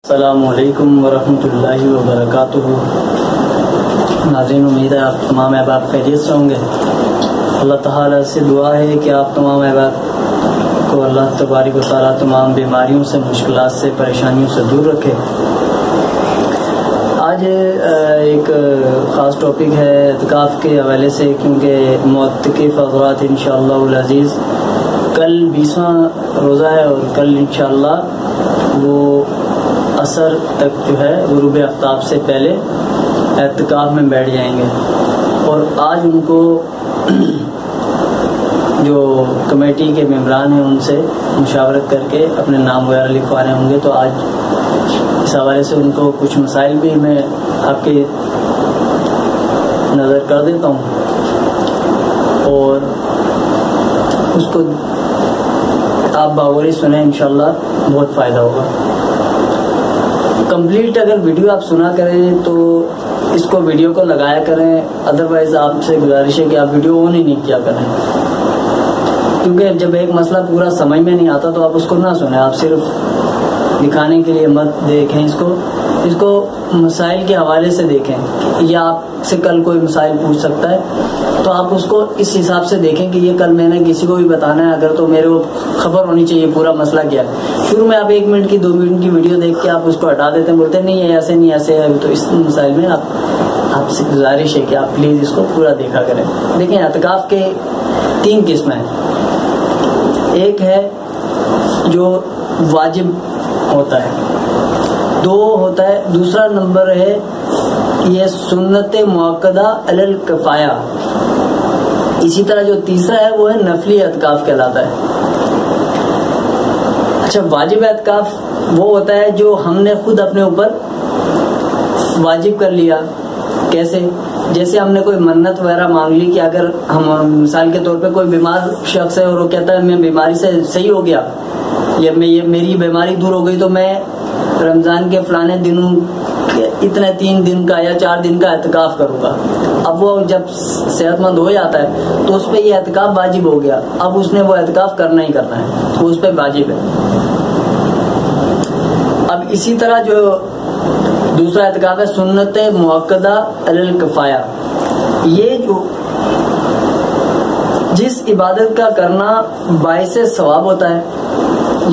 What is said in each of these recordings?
السلام علیکم ورحمۃ اللہ وبرکاتہ۔ ناظرین، امید ہے آپ تمام احباب خیریت سے ہوں گے۔ اللہ تعالیٰ سے دعا ہے کہ آپ تمام احباب کو اللہ تبارک و تعالیٰ تمام بیماریوں سے، مشکلات سے، پریشانیوں سے دور رکھے۔ آج ایک خاص ٹاپک ہے اعتکاف کے حوالے سے، کیونکہ معتکف حضرات انشاءاللہ العزیز کل 20واں روزہ ہے، اور کل انشاءاللہ وہ عصر تک جو ہے غروب آفتاب سے پہلے اعتکاف میں بیٹھ جائیں گے، اور آج ان کو جو کمیٹی کے ممبران ہیں ان سے مشاورت کر کے اپنے نام وغیرہ لکھوانے ہوں گے۔ تو آج اس حوالے سے ان کو کچھ مسائل بھی میں آپ کے نظر کر دیتا ہوں، اور اس کو آپ باغوری سنیں، انشاءاللہ بہت فائدہ ہوگا۔ کمپلیٹ اگر ویڈیو آپ سنا کریں تو اس کو ویڈیو کو لگایا کریں، ادروائز آپ سے گزارش ہے کہ آپ ویڈیو آن ہی نہیں کیا کریں، کیونکہ جب ایک مسئلہ پورا سمجھ میں نہیں آتا تو آپ اس کو نہ سنیں، آپ صرف دکھانے کے لیے مت دیکھیں اس کو مسائل کے حوالے سے دیکھیں، یا آپ سے کل کوئی مسائل پوچھ سکتا ہے تو آپ اس کو اس حساب سے دیکھیں کہ یہ کل میں نے کسی کو بھی بتانا ہے، اگر تو میرے کو خبر ہونی چاہیے پورا مسئلہ کیا ہے۔ شروع میں آپ 1 منٹ کی 2 منٹ کی ویڈیو دیکھ کے آپ اس کو ہٹا دیتے ہیں، بولتے ہیں نہیں ہے ایسے نہیں ایسے ہے، تو اس مسائل میں آپ سے گزارش ہے کہ آپ پلیز اس کو پورا دیکھا کریں۔ دیکھیں، اعتکاف کے 3 قسمیں ہیں۔ ایک ہے جو واجب ہوتا ہے، 2 ہوتا ہے، دوسرا نمبر ہے یہ سنت مؤکدہ علی الکفایہ، اسی طرح جو تیسرا ہے وہ ہے نفلی اعتکاف کہلاتا ہے۔ اچھا، واجب اعتکاف وہ ہوتا ہے جو ہم نے خود اپنے اوپر واجب کر لیا۔ کیسے؟ جیسے ہم نے کوئی منت وغیرہ مانگ لی کہ اگر ہم مثال کے طور پہ کوئی بیمار شخص ہے اور وہ کہتا ہے میں بیماری سے صحیح ہو گیا، یا میری بیماری دور ہو گئی، تو میں رمضان کے فلانے دنوں اتنے 3 دن کا یا 4 دن کا اعتکاف کروں گا۔ اب وہ جب صحت مند ہو جاتا ہے تو اس پہ یہ اعتکاف واجب ہو گیا، اب اس نے وہ اعتکاف کرنا ہی کرنا ہے، وہ اس پہ واجب ہے۔ اب اسی طرح جو دوسرا اعتکاف ہے سنت مؤکدہ علی الکفایہ، یہ جو جس عبادت کا کرنا باعث ثواب ہوتا ہے،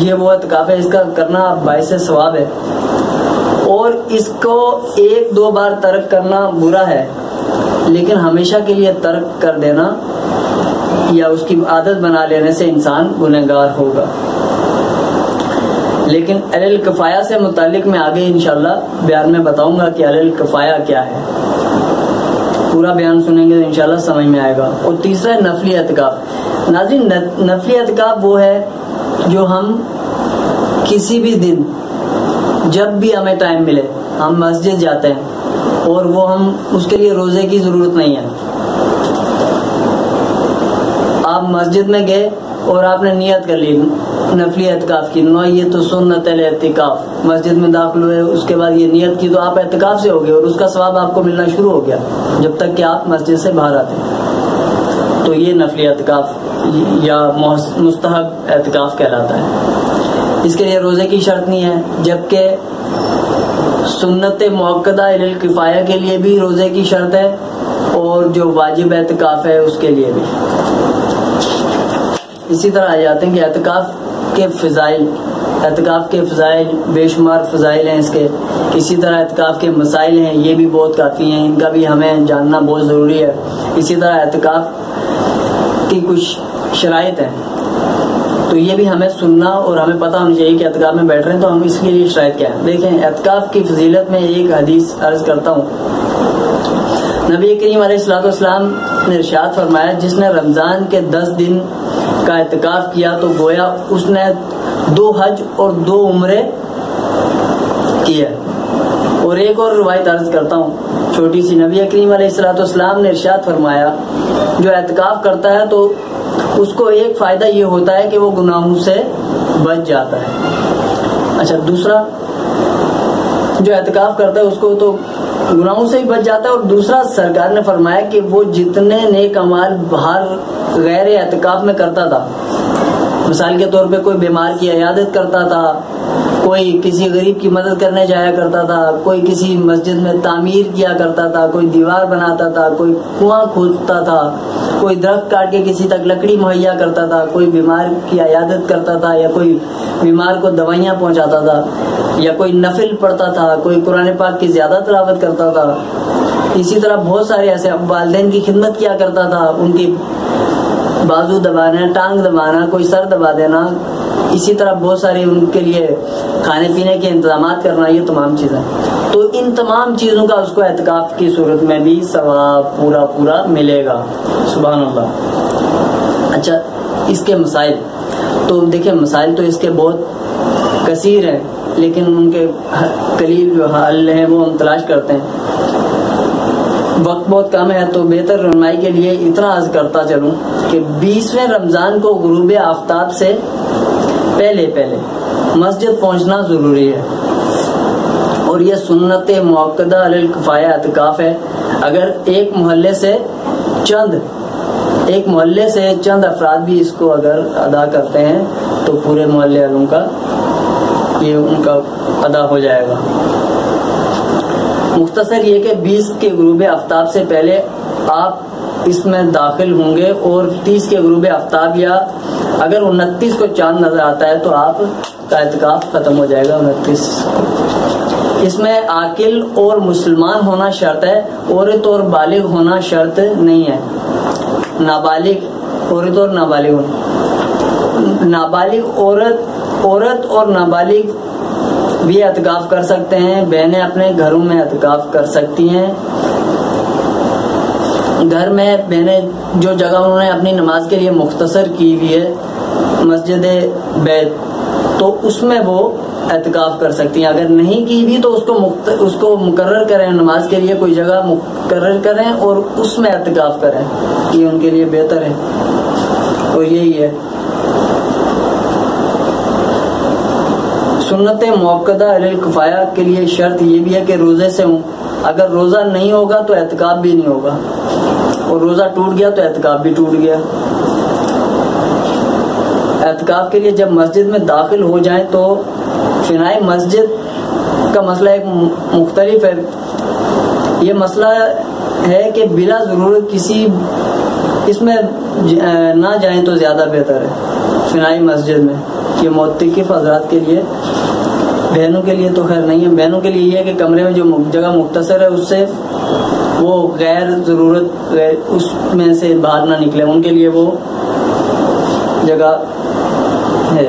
یہ وہ اعتکاف ہے، اس کا کرنا باعث ثواب ہے، اور اس کو 1-2 بار ترک کرنا برا ہے، لیکن ہمیشہ کے لیے ترک کر دینا یا اس کی عادت بنا لینے سے انسان گنہگار ہوگا۔ لیکن علی الکفایہ سے متعلق میں آگے انشاءاللہ بیان میں بتاؤں گا کہ علی الکفایہ کیا ہے، پورا بیان سنیں گے تو انشاءاللہ سمجھ میں آئے گا۔ اور تیسرا ہے نفلی اعتکاف۔ ناظرین، نفلی اعتکاف وہ ہے جو ہم کسی بھی دن جب بھی ہمیں ٹائم ملے ہم مسجد جاتے ہیں، اور وہ ہم اس کے لیے روزے کی ضرورت نہیں ہے۔ آپ مسجد میں گئے اور آپ نے نیت کر لی نفلی اعتکاف کی، یہ تو سنت الاعتکاف، مسجد میں داخل ہوئے، اس کے بعد یہ نیت کی تو آپ اعتکاف سے ہو گئے، اور اس کا ثواب آپ کو ملنا شروع ہو گیا جب تک کہ آپ مسجد سے باہر آتے ہیں۔ تو یہ نفلی اعتکاف یا مستحب اعتکاف کہلاتا ہے۔ اس کے لیے روزے کی شرط نہیں ہے، جبکہ سنت مؤکدہ علی الکفایہ کے لیے بھی روزے کی شرط ہے، اور جو واجب اعتکاف ہے اس کے لیے بھی۔ اسی طرح آ جاتے ہیں کہ اعتکاف کے فضائل بے شمار فضائل ہیں اس کے، اسی طرح اعتکاف کے مسائل ہیں، یہ بھی بہت کافی ہیں، ان کا بھی ہمیں جاننا بہت ضروری ہے۔ اسی طرح اعتکاف کی کچھ شرائط ہیں، تو یہ بھی ہمیں سننا اور ہمیں پتہ ہونا چاہیے کہ اعتکاف میں بیٹھ رہے ہیں تو ہم اس کے لیے شرائط کیا ہے۔ دیکھیں، اعتکاف کی فضیلت میں ایک حدیث عرض کرتا ہوں۔ نبی کریم علیہ الصلوۃ والسلام نے ارشاد فرمایا، جس نے رمضان کے 10 دن کا اعتکاف کیا تو گویا اس نے 2 حج اور 2 عمرے کیے۔ اور ایک اور روایت عرض کرتا ہوں چھوٹی سی، نبی کریم علیہ الصلوۃ والسلام نے ارشاد فرمایا، جو اعتکاف کرتا ہے تو اس کو ایک فائدہ یہ ہوتا ہے کہ وہ گناہوں سے بچ جاتا ہے۔ اچھا، دوسرا جو اعتکاف کرتا ہے اس کو تو گناہوں سے ہی بچ جاتا ہے، اور دوسرا سرکار نے فرمایا کہ وہ جتنے نیک اعمال باہر غیر اعتکاف میں کرتا تھا، مثال کے طور پہ کوئی بیمار کی عیادت کرتا تھا، کوئی کسی غریب کی مدد کرنے جایا کرتا تھا، کوئی کسی مسجد میں تعمیر کیا کرتا تھا، کوئی دیوار بناتا تھا، کوئی کنواں کھودتا تھا، کوئی درخت کاٹ کے کسی تک لکڑی مہیا کرتا تھا، کوئی بیمار کی عیادت کرتا تھا، یا کوئی بیمار کو دوائیاں پہنچاتا تھا، یا کوئی نفل پڑھتا تھا، کوئی قرآن پاک کی زیادہ تلاوت کرتا تھا. اسی طرح بہت سارے ایسے والدین کی خدمت کیا کرتا تھا، ان کی بازو دبانا، ٹانگ دبانا، کوئی سر دبا دینا، اسی طرح بہت سارے ان کے لیے کھانے پینے کے انتظامات کرنا، یہ تمام چیزیں. تو ان تمام چیزوں کا اس کو اعتکاف کی صورت میں بھی ثواب پورا ملے گا. سبحان اللہ. اچھا، اس کے مسائل تو دیکھیں، مسائل تو اس کے بہت کثیر ہیں، لیکن ان کے قلیل جو حل ہیں وہ ہم تلاش کرتے ہیں. وقت بہت کم ہے تو بہتر رہنمائی کے لیے اتنا عرض کرتا چلوں کہ 20ویں رمضان کو غروب آفتاب سے پہلے مسجد پہنچنا ضروری ہے، اور یہ سنت موقدہ علی الکفایہ اعتکاف ہے. اگر ایک محلے سے چند افراد بھی اس کو اگر ادا کرتے ہیں تو پورے محلے والوں کا یہ ان کا ادا ہو جائے گا. مختصر یہ کہ 20 کے غروب آفتاب سے پہلے آپ اس میں داخل ہوں گے، اور 30 کے غروب آفتاب یا اگر 29 کو چاند نظر آتا ہے تو آپ کا اعتکاف ختم ہو جائے گا. 29 اس میں عاقل اور مسلمان ہونا شرط ہے، عورت اور بالغ ہونا شرط نہیں ہے. عورت اور نابالغ عورت اور نابالغ بھی اعتکاف کر سکتے ہیں. بہنیں اپنے گھروں میں اعتکاف کر سکتی ہیں. گھر میں بہنیں جو جگہ انہوں نے اپنی نماز کے لیے مختصر کی ہوئی ہے، مسجد بیت، تو اس میں وہ اعتکاف کر سکتی ہیں. اگر نہیں کی بھی تو اس کو مقرر کریں، نماز کے لیے کوئی جگہ مقرر کریں اور اس میں اعتکاف کریں، یہ ان کے لیے بہتر ہے. اور یہی ہے سنت موقدہ علی الکفایہ کے لیے. شرط یہ بھی ہے کہ روزے سے ہوں. اگر روزہ نہیں ہوگا تو اعتکاف بھی نہیں ہوگا، اور روزہ ٹوٹ گیا تو اعتکاف بھی ٹوٹ گیا. اعتکاف کے لیے جب مسجد میں داخل ہو جائیں تو فنائے مسجد کا مسئلہ ایک مختلف ہے. یہ مسئلہ ہے کہ بلا ضرورت کسی اس میں نہ جائیں تو زیادہ بہتر ہے. فنائے مسجد میں یہ معتکف حضرات کے لیے، بہنوں کے لیے تو خیر نہیں ہے. بہنوں کے لیے یہ ہے کہ کمرے میں جو جگہ مختصر ہے اس سے وہ غیر ضرورت اس میں سے باہر نہ نکلے، ان کے لیے وہ جگہ ہے.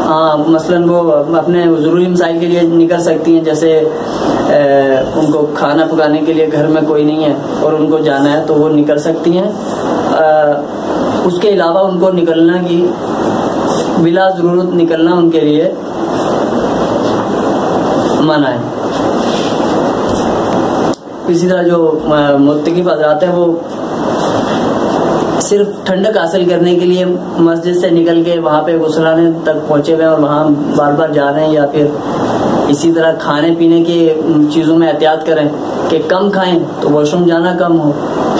ہاں، مثلاً وہ اپنے ضروری مسائل کے لیے نکل سکتی ہیں، جیسے ان کو کھانا پکانے کے لیے گھر میں کوئی نہیں ہے اور ان کو جانا ہے تو وہ نکل سکتی ہیں. اس کے علاوہ ان کو نکلنا کی بلا ضرورت نکلنا ان کے لیے منع ہے. اسی طرح جو معتکف حضرات ہیں وہ صرف ٹھنڈک حاصل کرنے کے لیے مسجد سے نکل کے وہاں پہ غسلانے تک پہنچے ہوئے اور وہاں بار بار جا رہے ہیں، یا پھر اسی طرح کھانے پینے کی چیزوں میں احتیاط کریں کہ کم کھائیں تو واش روم جانا کم ہو،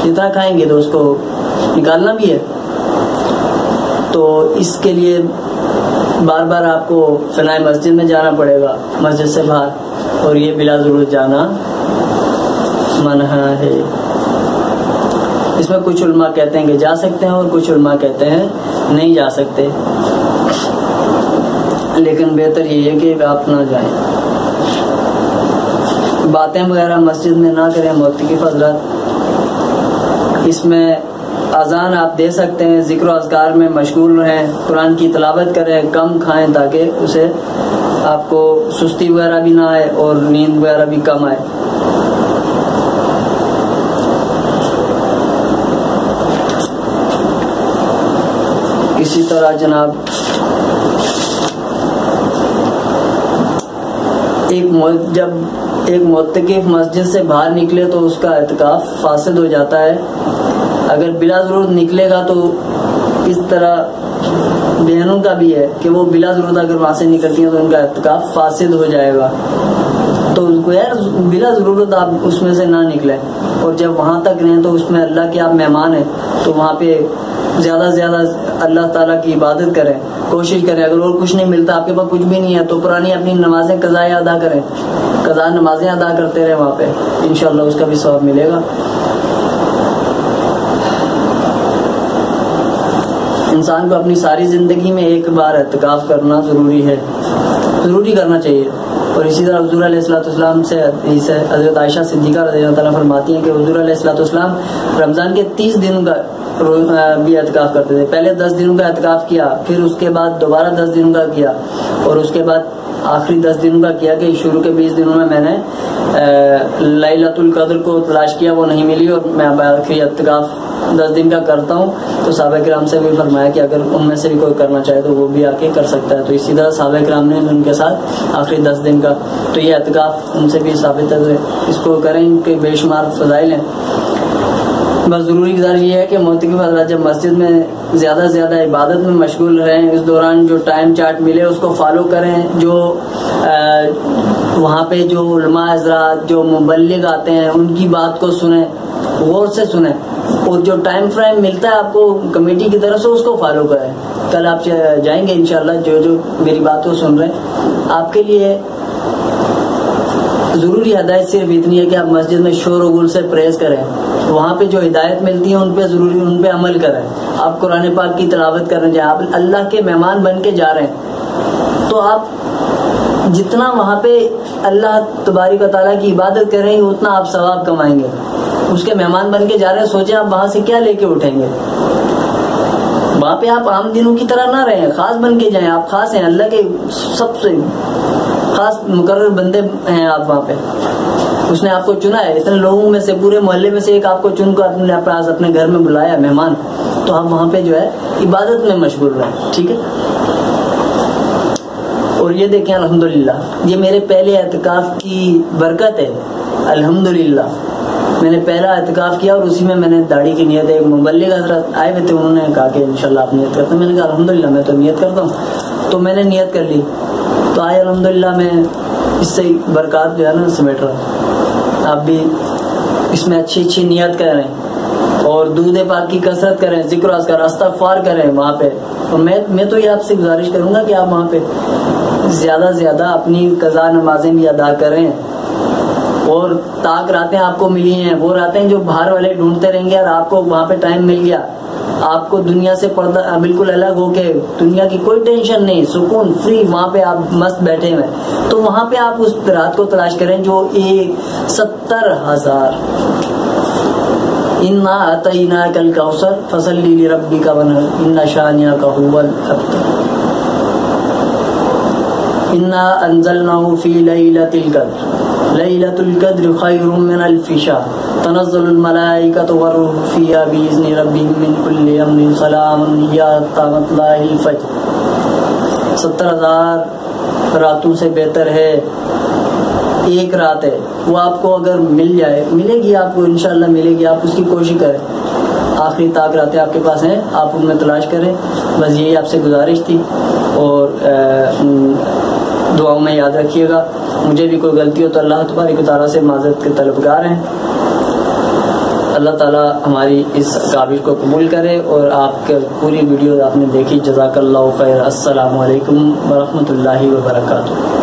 جتنا کھائیں گے تو اس کو نکالنا بھی ہے. تو اس کے لیے بار بار آپ کو فنائے مسجد میں جانا پڑے گا مسجد سے باہر، اور یہ بلا ضرورت جانا منع ہے. اس میں کچھ علماء کہتے ہیں کہ جا سکتے ہیں اور کچھ علماء کہتے ہیں نہیں جا سکتے، لیکن بہتر یہ ہے کہ آپ نہ جائیں. باتیں وغیرہ مسجد میں نہ کریں معتکف حضرات. اس میں اذان آپ دے سکتے ہیں، ذکر و اذکار میں مشغول رہیں، قرآن کی تلاوت کریں، کم کھائیں تاکہ اسے آپ کو سستی وغیرہ بھی نہ آئے اور نیند وغیرہ بھی کم آئے. اسی طرح جناب جب ایک معتکف مسجد سے باہر نکلے تو اس کا اعتکاف فاسد ہو جاتا ہے. اگر بلا ضرورت نکلے گا تو اس طرح بہنوں کا بھی ہے کہ وہ بلا ضرورت اگر وہاں سے نکلتی ہیں تو ان کا اعتکاف فاسد ہو جائے گا. تو بلا ضرورت آپ اس میں سے نہ نکلیں، اور جب وہاں تک رہیں تو اس میں اللہ کے آپ مہمان ہیں تو وہاں پہ زیادہ سے زیادہ اللہ تعالیٰ کی عبادت کریں کوشش کریں. اگر اور کچھ نہیں ملتا, آپ کے پاس کچھ بھی نہیں ہے, تو پرانی اپنی نمازیں قضاء ادا کریں, قضاء نمازیں ادا کرتے رہیں وہاں پہ, انشاءاللہ اس کا بھی ثواب ملے گا. انسان کو اپنی ساری زندگی میں ایک بار اعتکاف کرنا ضروری کرنا چاہیے. اور اسی طرح حضور علیہ الصلوۃ والسلام سے حضرت عائشہ صدیقہ رضی اللہ تعالیٰ فرماتی ہیں کہ حضور علیہ الصلوۃ والسلام رمضان کے 30 دنوں کا بھی اعتکاف کرتے تھے. پہلے 10 دنوں کا اعتکاف کیا, پھر اس کے بعد دوبارہ 10 دنوں کا کیا, اور اس کے بعد آخری 10 دنوں کا کیا کہ شروع کے 20 دنوں میں نے لیلۃ القدر کو تلاش کیا, وہ نہیں ملی, اور میں آخری اعتکاف 10 دن کا کرتا ہوں. تو صحابہ کرام سے بھی فرمایا کہ اگر ان میں سے بھی کوئی کرنا چاہے تو وہ بھی آ کے کر سکتا ہے. تو اسی طرح صحابہ کرام نے ان کے ساتھ آخری 10 دن کا, تو یہ اعتکاف ان سے بھی ثابت ہے, اس کو کریں, ان کے بے شمار فضائل ہیں. بس ضروری گزارش یہ ہے کہ معتکف حضرات جب مسجد میں زیادہ سے زیادہ عبادت میں مشغول رہیں, اس دوران جو ٹائم چارٹ ملے اس کو فالو کریں, جو وہاں پہ جو علماء حضرات جو مبلغ آتے ہیں ان کی بات کو سنیں, غور سے سنیں, اور جو ٹائم فریم ملتا ہے آپ کو کمیٹی کی طرف سے اس کو فالو کریں. کل آپ جائیں گے انشاءاللہ, جو میری بات کو سن رہے ہیں, آپ کے لیے ضروری ہدایت صرف اتنی ہے کہ آپ مسجد میں شور و گل سے پریز کریں, وہاں پہ جو ہدایت ملتی ہے ان پہ عمل کریں. آپ قرآن پاک کی تلاوت کرنے جائیں, آپ اللہ کے مہمان بن کے جا رہے ہیں, تو آپ جتنا وہاں پہ اللہ تبارک و تعالیٰ کی عبادت کریں گے اتنا آپ ثواب کمائیں گے. اس کے مہمان بن کے جا رہے ہیں, سوچیں آپ وہاں سے کیا لے کے اٹھیں گے. وہاں پہ آپ عام دنوں کی طرح نہ رہیں, خاص بن کے جائیں. آپ خاص ہیں, اللہ کے سب سے خاص مقرر بندے ہیں آپ وہاں پہ. اس نے آپ کو چنا ہے, اتنے لوگوں میں سے, پورے محلے میں سے ایک آپ کو چن کر اپنے پاس اپنے گھر میں بلایا مہمان, تو آپ وہاں پہ جو ہے عبادت میں مشغول رہیں. ٹھیک ہے. اور یہ دیکھیں الحمدللہ یہ میرے پہلے اعتکاف کی برکت ہے. الحمدللہ میں نے پہلا اعتکاف کیا, اور اسی میں نے داڑھی کی نیت, ایک مبلغ حضرت آئے ہوئے تھے, انہوں نے کہا کہ انشاءاللہ آپ نیت کرتے ہیں. میں نے کہا الحمدللہ میں تو نیت کرتا ہوں, تو میں نے نیت کر لی, تو آئے الحمدللہ میں اس سے برکات جو ہے نا سمیٹ رہا ہوں. آپ بھی اس میں اچھی نیت کریں, اور دودھ پاک کی کثرت کریں, ذکر و اذکار استغفار کریں وہاں پہ. اور میں تو یہ آپ سے گزارش کروں گا کہ آپ وہاں پہ زیادہ سے زیادہ اپنی قضا نمازیں بھی ادا کریں. اور تاک راتیں آپ کو ملی ہیں, وہ راتیں جو باہر والے ڈھونڈتے رہیں گے, اور آپ کو وہاں پہ ٹائم مل گیا, آپ کو دنیا سے پردہ بالکل الگ ہو کے, دنیا کی کوئی ٹینشن نہیں, سکون فری, وہاں پہ آپ مست بیٹھے ہوئے, تو وہاں پہ آپ اس رات کو تلاش کریں جو 70,000 انا اعطیناک الکوثر فصلی لربک وانحر ان شانئک هو الابتر انا انزلناه فی لیلۃ القدر لیلۃ القدر خیر من الف شہر تنزل الملائکۃ والروح فیہا بإذن ربہم من کل امر سلام ہی حتی مطلع الفجر. 70,000 راتوں سے بہتر ہے ایک رات ہے. وہ آپ کو اگر مل جائے, ملے گی آپ کو انشاءاللہ ملے گی, آپ اس کی کوشش کریں. آخری تاک راتیں آپ کے پاس ہیں, آپ ان میں تلاش کریں. بس یہی آپ سے گزارش تھی, اور دعاؤں میں یاد رکھیے گا. مجھے بھی کوئی غلطی ہو تو اللہ تبارک و تعالیٰ سے معذرت کے طلبگار ہیں. اللہ تعالیٰ ہماری اس کاوش کو قبول کرے, اور آپ کے پوری ویڈیو آپ نے دیکھی, جزاک اللہ خیر. السلام علیکم ورحمۃ اللہ وبرکاتہ.